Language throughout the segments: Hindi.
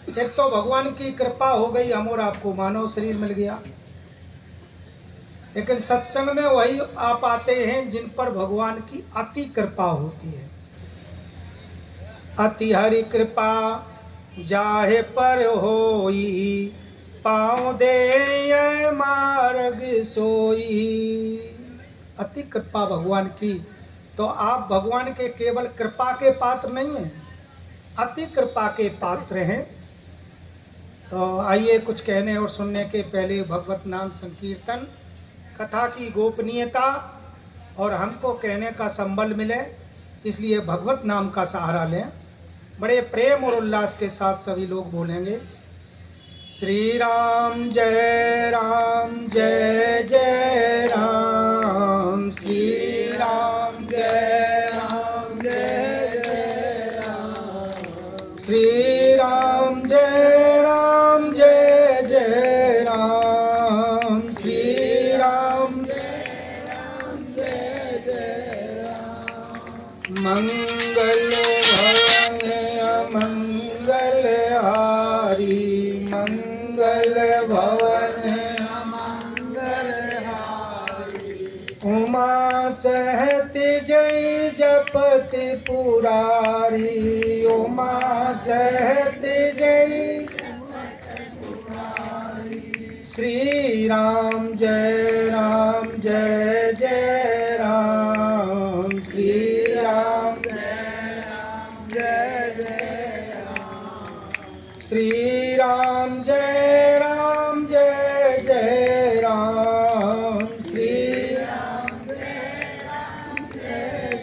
एक तो भगवान की कृपा हो गई, हम और आपको मानव शरीर मिल गया। लेकिन सत्संग में वही आ पाते हैं जिन पर भगवान की अति कृपा होती है। अति हरि कृपा जाहे पर होई, पाँव दे ये मार्ग सोई। अति कृपा भगवान की, तो आप भगवान के केवल कृपा के पात्र नहीं हैं, अति कृपा के पात्र हैं। तो आइए कुछ कहने और सुनने के पहले भगवत नाम संकीर्तन, कथा की गोपनीयता और हमको कहने का संबल मिले, इसलिए भगवत नाम का सहारा लें। बड़े प्रेम और उल्लास के साथ सभी लोग बोलेंगे, श्री राम जय जय राम, श्री राम जय जय राम, श्री राम जय जय राम, श्री राम जय जय राम। मंगल भवन अमंगल हारी, मंगल भवन अमंगल हारी, उमा सहत जय जपति पुरारी, उमा सहत जय श्री राम जय जय राम, श्री राम जय जय राम, श्री राम जय जय राम, श्री राम जय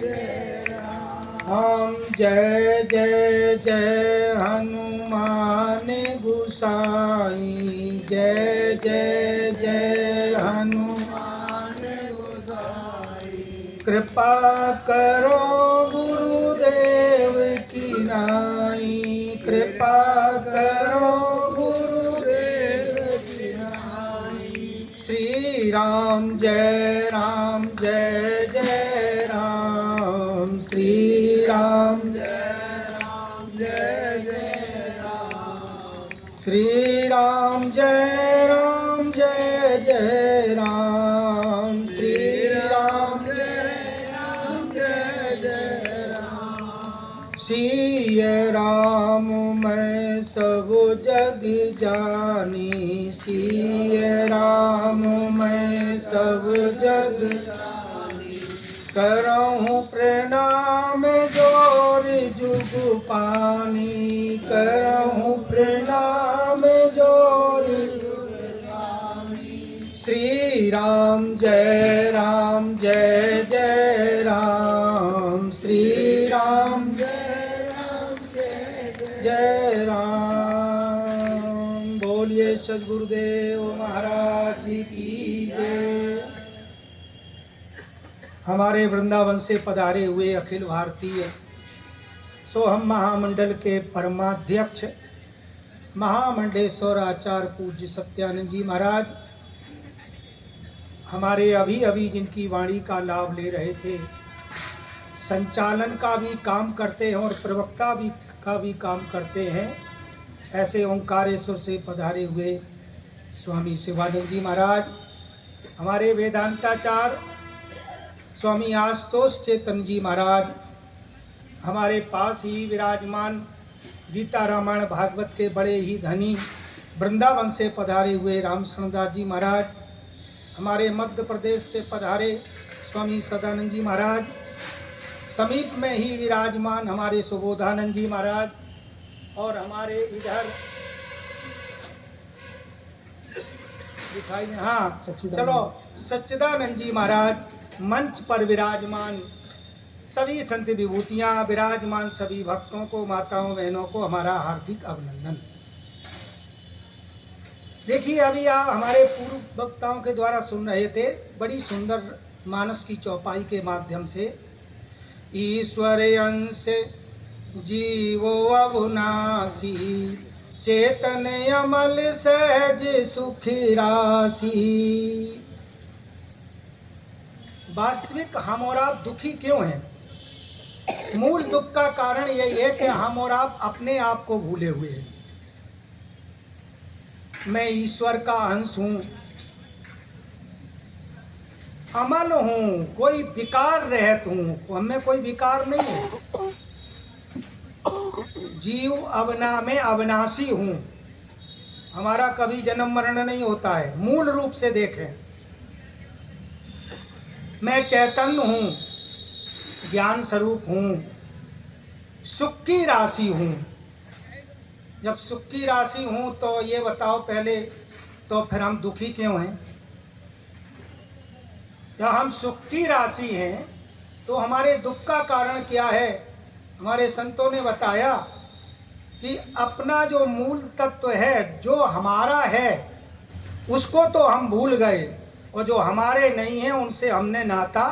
जय राम। हम जय जय हनुमान गोसाई, जय जय हनुमान गोसाई। कृपा करो गुरुदेव की नाई, कृपा करो गुरुदेव की नाई। श्री राम जय जय राम, श्री राम जय जय राम, श्री राम जय जय राम, श्री राम जय जय राम। सिय राम मैं सब जग जानी, सिय राम मैं सब जग जानी। करहूँ प्रणाम जोर जुग पानी, करहूँ प्रणाम जोर जुग पानी। श्री राम जय जय राम, श्री राम जय राम। बोलिए सद्गुरुदेव महाराज की जय। हमारे वृंदावन से पधारे हुए अखिल भारतीय सोहम महामंडल के परमाध्यक्ष महामंडलेश्वर आचार्य पूज्य सत्यानंद जी महाराज, हमारे अभी जिनकी वाणी का लाभ ले रहे थे, संचालन का भी काम करते हैं और प्रवक्ता का भी काम करते हैं, ऐसे ओंकारेश्वर से पधारे हुए स्वामी शिवानंद जी महाराज, हमारे वेदांताचार्य स्वामी आशुतोष चेतन जी महाराज, हमारे पास ही विराजमान गीता रामायण भागवत के बड़े ही धनी वृंदावन से पधारे हुए रामशरणदास जी महाराज, हमारे मध्य प्रदेश से पधारे स्वामी सदानंद जी महाराज, समीप में ही विराजमान हमारे सुबोधानंद जी महाराज, और हमारे इधर दिखाई चलो सच्चिदानंद जी महाराज, मंच पर विराजमान सभी संत विभूतियां विराजमान सभी भक्तों को, माताओं बहनों को हमारा हार्दिक अभिनंदन। देखिए अभी आप हमारे पूर्व वक्ताओं के द्वारा सुन रहे थे, बड़ी सुंदर मानस की चौपाई के माध्यम से, ईश्वर अंश जीवो अविनाशी, चेतन अमल सहज सुखी राशि। वास्तविक हम और आप दुखी क्यों हैं? मूल दुख का कारण यही है कि हम और आप अपने आप को भूले हुए हैं। मैं ईश्वर का अंश हूँ, अमल हूँ, कोई विकार रहित हूँ, हमें कोई विकार नहीं है। जीव अवना में अविनाशी हूँ, हमारा कभी जन्म मरण नहीं होता है। मूल रूप से देखें, मैं चैतन्य हूँ, ज्ञान स्वरूप हूँ, सुख की राशि हूँ। जब सुख की राशि हूँ तो ये बताओ पहले, तो फिर हम दुखी क्यों हैं? जब हम सुख की राशि हैं तो हमारे दुख का कारण क्या है? हमारे संतों ने बताया कि अपना जो मूल तत्व है, जो हमारा है, उसको तो हम भूल गए, और जो हमारे नहीं है उनसे हमने नाता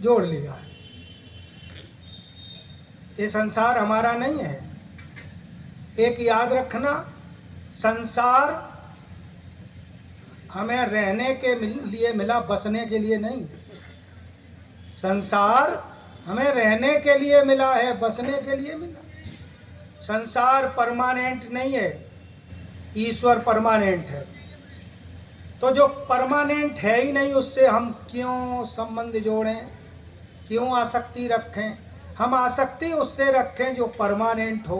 जोड़ लिया है। ये संसार हमारा नहीं है। एक याद रखना, संसार हमें रहने के लिए मिला, बसने के लिए नहीं। संसार हमें रहने के लिए मिला है, बसने के लिए मिला। संसार परमानेंट नहीं है, ईश्वर परमानेंट है। तो जो परमानेंट है ही नहीं, उससे हम क्यों संबंध जोड़ें, क्यों आसक्ति रखें? हम आसक्ति उससे रखें जो परमानेंट हो।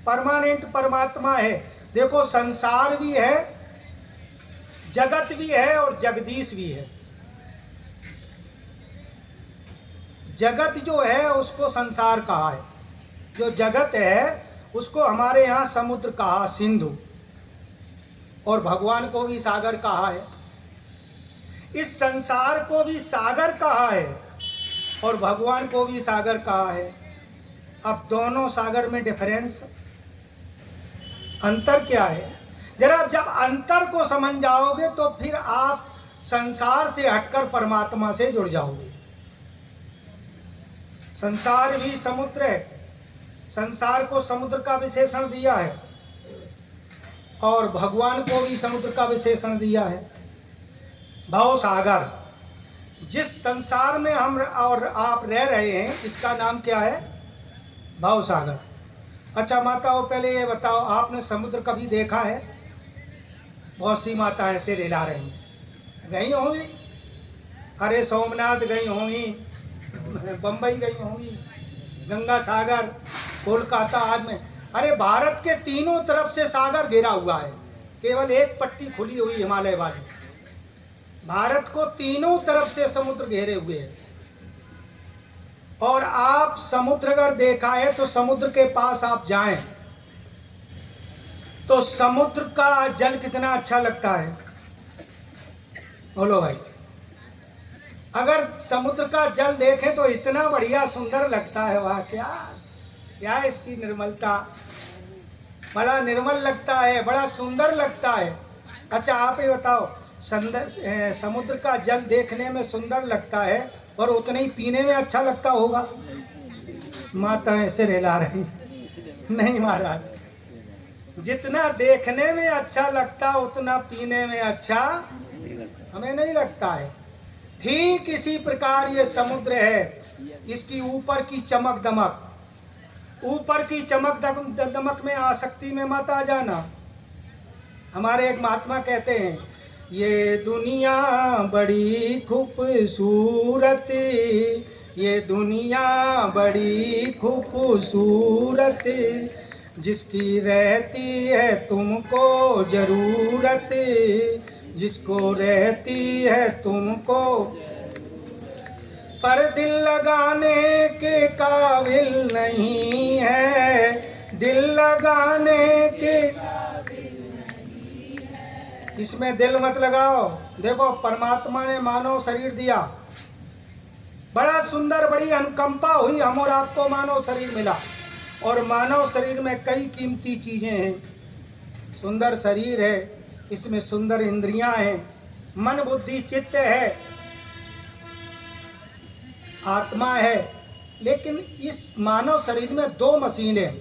परमानेंट परमात्मा है। देखो, संसार भी है, जगत भी है, और जगदीश भी है। जगत जो है उसको संसार कहा है, जो जगत है उसको हमारे यहाँ समुद्र कहा, सिंधु, और भगवान को भी सागर कहा है। इस संसार को भी सागर कहा है और भगवान को भी सागर कहा है। अब दोनों सागर में डिफरेंस, अंतर क्या है? जरा जब अंतर को समझ जाओगे तो फिर आप संसार से हटकर परमात्मा से जुड़ जाओगे। संसार भी समुद्र है, संसार को समुद्र का विशेषण दिया है, और भगवान को भी समुद्र का विशेषण दिया है, भव सागर। जिस संसार में हम और आप रह रहे हैं, इसका नाम क्या है? भव सागर। अच्छा माताओं, पहले ये बताओ, आपने समुद्र कभी देखा है? बहुत सी माताएं ऐसे रिला रही हैं, गई होंगी, अरे सोमनाथ गई होंगी, बम्बई गई होंगी, गंगा सागर, कोलकाता आदि में। अरे भारत के तीनों तरफ से सागर घिरा हुआ है, केवल एक पट्टी खुली हुई हिमालय वाली। भारत को तीनों तरफ से समुद्र घेरे हुए हैं। और आप समुद्र अगर देखा है तो समुद्र के पास आप जाएं तो समुद्र का जल कितना अच्छा लगता है, बोलो भाई। अगर समुद्र का जल देखें तो इतना बढ़िया सुंदर लगता है, वाह क्या क्या इसकी निर्मलता, बड़ा निर्मल लगता है, बड़ा सुंदर लगता है। अच्छा आप ही बताओ, समुद्र का जल देखने में सुंदर लगता है और उतना ही पीने में अच्छा लगता होगा? माता ऐसे रिला रही, नहीं महाराज, जितना देखने में अच्छा लगता उतना पीने में अच्छा हमें नहीं लगता है। ठीक इसी प्रकार ये समुद्र है, इसकी ऊपर की चमक दमक, ऊपर की चमक दमक में आसक्ति में मत आ जाना। हमारे एक महात्मा कहते हैं, ये दुनिया बड़ी खूबसूरत, ये दुनिया बड़ी खूबसूरत, जिसकी रहती है तुमको जरूरत, जिसको रहती है तुमको, पर दिल लगाने के काबिल नहीं है, दिल लगाने के, इसमें दिल मत लगाओ। देखो, परमात्मा ने मानव शरीर दिया, बड़ा सुंदर, बड़ी अनुकंपा हुई, हम और आपको मानव शरीर मिला, और मानव शरीर में कई कीमती चीजें हैं। सुंदर शरीर है, इसमें सुंदर इंद्रियां हैं, मन बुद्धि चित्त है, आत्मा है। लेकिन इस मानव शरीर में दो मशीनें,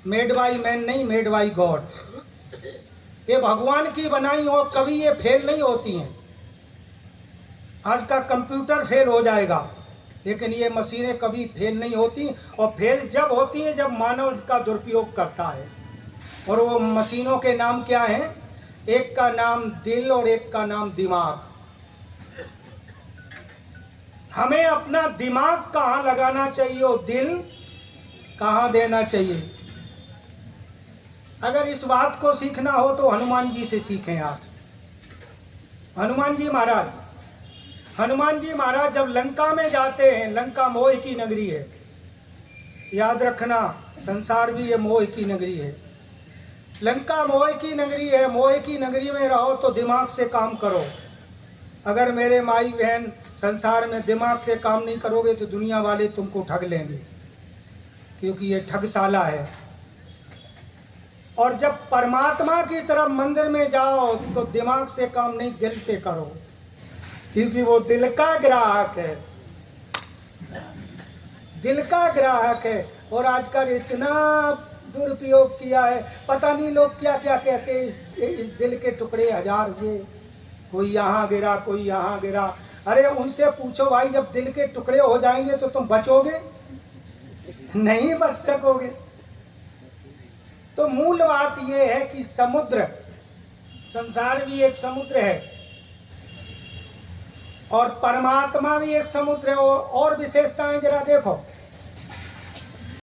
मेड बाई मैन नहीं, मेड बाई गॉड, ये भगवान की बनाई हो, कभी ये फेल नहीं होती हैं। आज का कंप्यूटर फेल हो जाएगा, लेकिन ये मशीनें कभी फेल नहीं होती, और फेल जब होती हैं जब मानव का दुरुपयोग करता है। और वो मशीनों के नाम क्या हैं? एक का नाम दिल और एक का नाम दिमाग। हमें अपना दिमाग कहाँ लगाना चाहिए और दिल कहाँ देना चाहिए? अगर इस बात को सीखना हो तो हनुमान जी से सीखें आप। हनुमान जी महाराज जब लंका में जाते हैं, लंका मोह की नगरी है, याद रखना, संसार भी ये मोह की नगरी है। लंका मोह की नगरी है, मोह की नगरी में रहो तो दिमाग से काम करो। अगर मेरे माई बहन संसार में दिमाग से काम नहीं करोगे तो दुनिया वाले तुमको ठग लेंगे, क्योंकि ये ठगशाला है। और जब परमात्मा की तरफ मंदिर में जाओ तो दिमाग से काम नहीं, दिल से करो, क्योंकि वो दिल का ग्राहक है, दिल का ग्राहक है। और आजकल इतना दुरुपयोग किया है, पता नहीं लोग क्या क्या कहते हैं। इस दिल के टुकड़े हजार हुए, कोई यहाँ गिरा, कोई यहाँ गिरा। अरे उनसे पूछो भाई, जब दिल के टुकड़े हो जाएंगे तो तुम बचोगे? नहीं बच सकोगे। तो मूल बात यह है कि समुद्र, संसार भी एक समुद्र है और परमात्मा भी एक समुद्र है। और विशेषताएं जरा देखो,